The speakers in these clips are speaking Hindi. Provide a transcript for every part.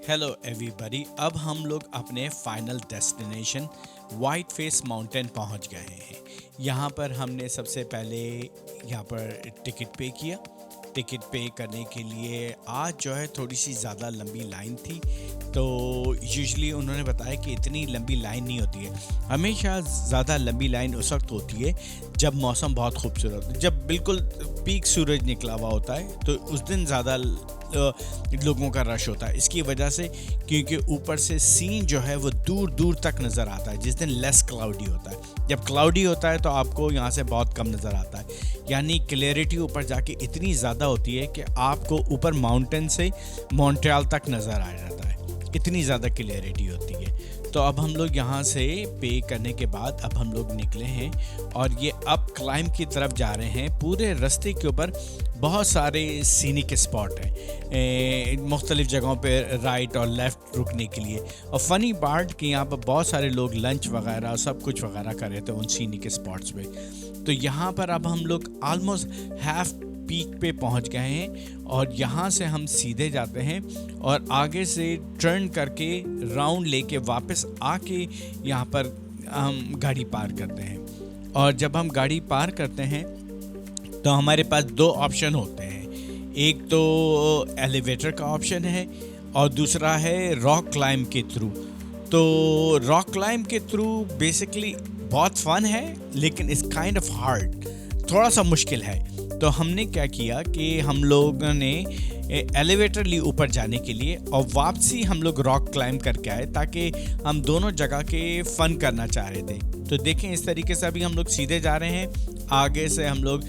Hello everybody. अब हम लोग अपने final destination white face mountain पहुंच गए हैं। यहाँ पर हमने सबसे पहले यहाँ पर टिकट पे किया। टिकट पे करने के लिए आज जो है थोड़ी सी ज़्यादा लंबी लाइन थी, तो यूजुअली उन्होंने बताया कि इतनी लंबी लाइन नहीं होती है। हमेशा ज़्यादा लंबी लाइन उस वक्त होती है जब मौसम बहुत खूबसूरत होता है, जब बिल्कुल पीक सूरज निकला हुआ होता है, तो उस दिन ज़्यादा लोगों का रश होता है। इसकी वजह से क्योंकि ऊपर से सीन जो है वो दूर दूर तक नज़र आता है, जिस दिन लेस क्लाउडी होता है। जब क्लाउडी होता है तो आपको यहाँ से बहुत कम नज़र आता है, यानी क्लैरिटी ऊपर जाके इतनी ज़्यादा होती है कि आपको ऊपर माउंटेन से मॉन्ट्रियल तक नज़र आ जाता है, इतनी ज़्यादा क्लैरिटी होती है। तो अब हम लोग यहाँ से पे करने के बाद अब हम लोग निकले हैं और ये अप क्लाइंब की तरफ जा रहे हैं। पूरे रास्ते के ऊपर बहुत सारे सीनिक स्पॉट हैं, मुख्तलिफ़ जगहों पे राइट और लेफ़्ट रुकने के लिए। और फ़नी पार्ट कि यहाँ पर बहुत सारे लोग लंच वगैरह सब कुछ वगैरह कर रहे थे उन सीनिक स्पॉट्स पे। तो यहाँ पर अब हम लोग आलमोस्ट हाफ पीक पे पहुंच गए हैं और यहाँ से हम सीधे जाते हैं और आगे से टर्न करके राउंड लेके वापस आके यहाँ पर हम गाड़ी पार करते हैं। और जब हम गाड़ी पार करते हैं तो हमारे पास दो ऑप्शन होते हैं, एक तो एलिवेटर का ऑप्शन है और दूसरा है रॉक क्लाइंब के थ्रू। तो रॉक क्लाइंब के थ्रू बेसिकली बहुत फन है, लेकिन इट्स काइंड ऑफ हार्ड, थोड़ा सा मुश्किल है। तो हमने क्या किया कि हम लोगों ने एलिवेटर ली ऊपर जाने के लिए और वापसी हम लोग रॉक क्लाइंब करके आए, ताकि हम दोनों जगह के फ़न करना चाह रहे थे। तो देखें इस तरीके से अभी हम लोग सीधे जा रहे हैं, आगे से हम लोग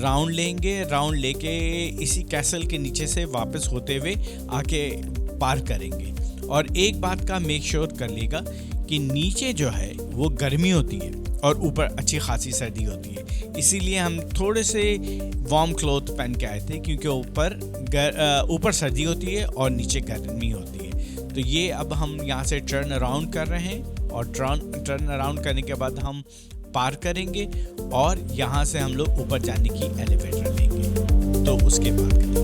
राउंड लेंगे, राउंड लेके इसी कैसल के नीचे से वापस होते हुए आके पार करेंगे। और एक बात का मेक श्योर कर लेगा कि नीचे जो है वो गर्मी होती है और ऊपर अच्छी खासी सर्दी होती है, इसीलिए हम थोड़े से वार्म क्लॉथ पहन के आए थे, क्योंकि ऊपर सर्दी होती है और नीचे गर्मी होती है। तो ये अब हम यहाँ से टर्न अराउंड कर रहे हैं और टर्न अराउंड करने के बाद हम पार करेंगे और यहाँ से हम लोग ऊपर जाने की एलिवेटर लेंगे। तो उसके बाद करेंगे।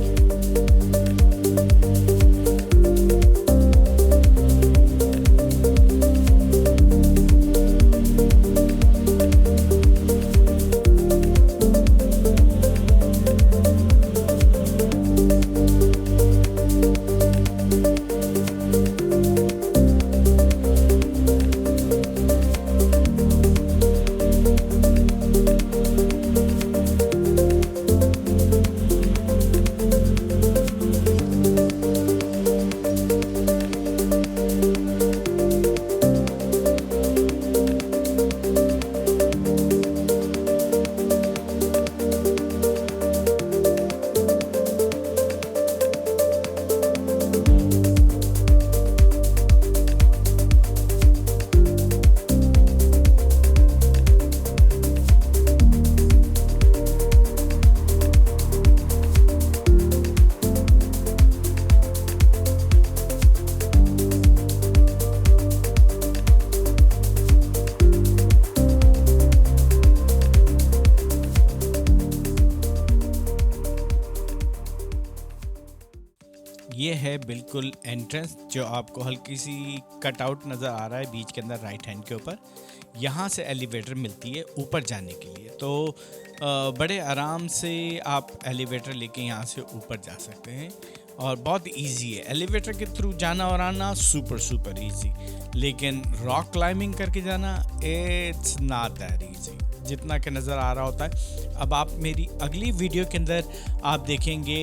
ये है बिल्कुल एंट्रेंस, जो आपको हल्की सी कट आउट नज़र आ रहा है बीच के अंदर राइट हैंड के ऊपर। यहाँ से एलिवेटर मिलती है ऊपर जाने के लिए, तो बड़े आराम से आप एलिवेटर लेके यहाँ से ऊपर जा सकते हैं और बहुत इजी है। एलिवेटर के थ्रू जाना और आना सुपर इजी, लेकिन रॉक क्लाइंबिंग करके जाना इट्स नॉट दैट इजी जितना कि नज़र आ रहा होता है। अब आप मेरी अगली वीडियो के अंदर आप देखेंगे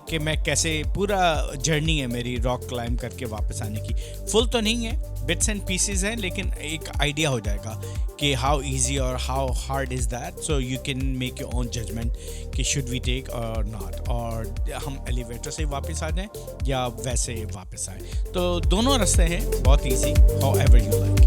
कि मैं कैसे पूरा जर्नी है मेरी रॉक क्लाइंब करके वापस आने की। फुल तो नहीं है, बिट्स एंड पीसेस हैं, लेकिन एक आइडिया हो जाएगा कि हाउ इजी और how hard is that. So you can make your own judgement कि शुड वी टेक और नॉट, और हम एलिवेटर से वापस आ जाएं या वैसे वापस आए। तो दोनों रास्ते हैं बहुत easy, how ever you like.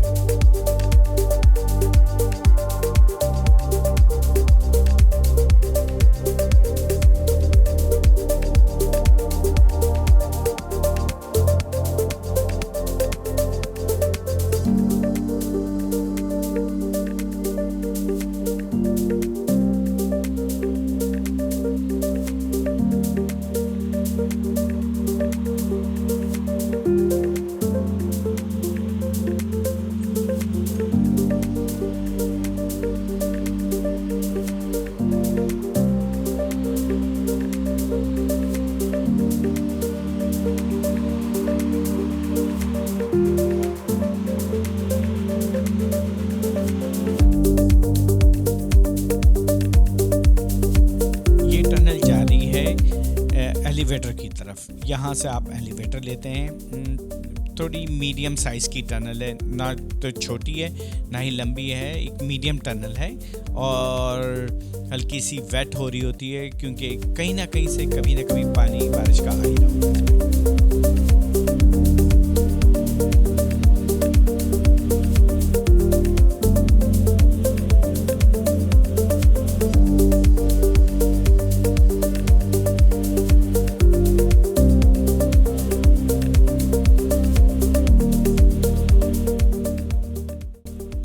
यहाँ से आप एलिवेटर लेते हैं। थोड़ी मीडियम साइज़ की टनल है, ना तो छोटी है ना ही लंबी है, एक मीडियम टनल है और हल्की सी वेट हो रही होती है क्योंकि कहीं ना कहीं से कभी ना कभी पानी बारिश का आ ही रहा होता है।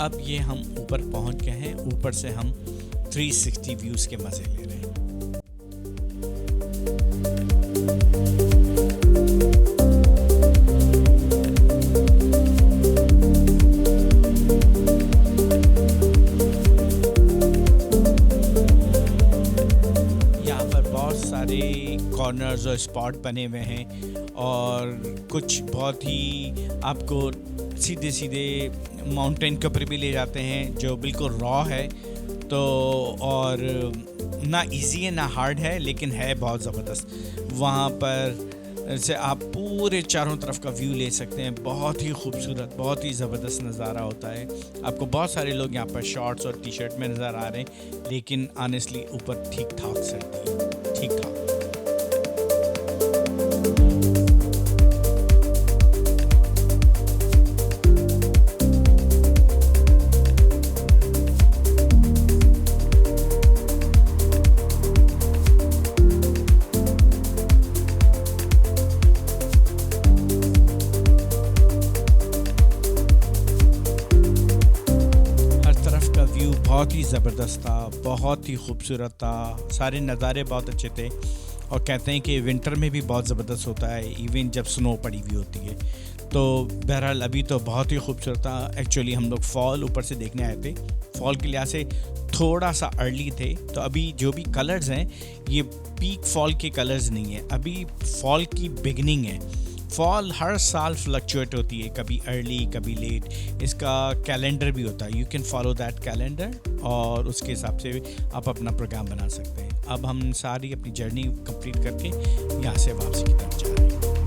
अब ये हम ऊपर पहुंच गए हैं, ऊपर से हम 360 व्यूज़ के मज़े ले रहे हैं। यहाँ पर बहुत सारे कॉर्नर्स और स्पॉट बने हुए हैं और कुछ बहुत ही आपको सीधे सीधे माउंटेन के ऊपर भी ले जाते हैं जो बिल्कुल रॉ है। तो और ना इजी है ना हार्ड है, लेकिन है बहुत ज़बरदस्त। वहाँ पर से आप पूरे चारों तरफ का व्यू ले सकते हैं। बहुत ही खूबसूरत, बहुत ही ज़बरदस्त नज़ारा होता है। आपको बहुत सारे लोग यहाँ पर शॉर्ट्स और टी शर्ट में नज़र आ रहे हैं, लेकिन ऑनेस्टली ऊपर ठीक ठाक सर्दी है, ठीक ठाक। बहुत ही ज़बरदस्त था, बहुत ही खूबसूरत था, सारे नज़ारे बहुत अच्छे थे और कहते हैं कि विंटर में भी बहुत ज़बरदस्त होता है, इवन जब स्नो पड़ी हुई होती है। तो बहरहाल अभी तो बहुत ही खूबसूरत था। एक्चुअली हम लोग फॉल ऊपर से देखने आए थे, फॉल के लिहाज से थोड़ा सा अर्ली थे, तो अभी जो भी कलर्स हैं ये पीक फॉल के कलर्स नहीं है, अभी फॉल की बिगनिंग है। फॉल हर साल फ्लक्चुएट होती है, कभी अर्ली कभी लेट। इसका कैलेंडर भी होता है, you can follow that calendar और उसके हिसाब से आप अपना प्रोग्राम बना सकते हैं। अब हम सारी अपनी जर्नी कंप्लीट करके यहाँ से वापसी की तरफ जा रहे हैं।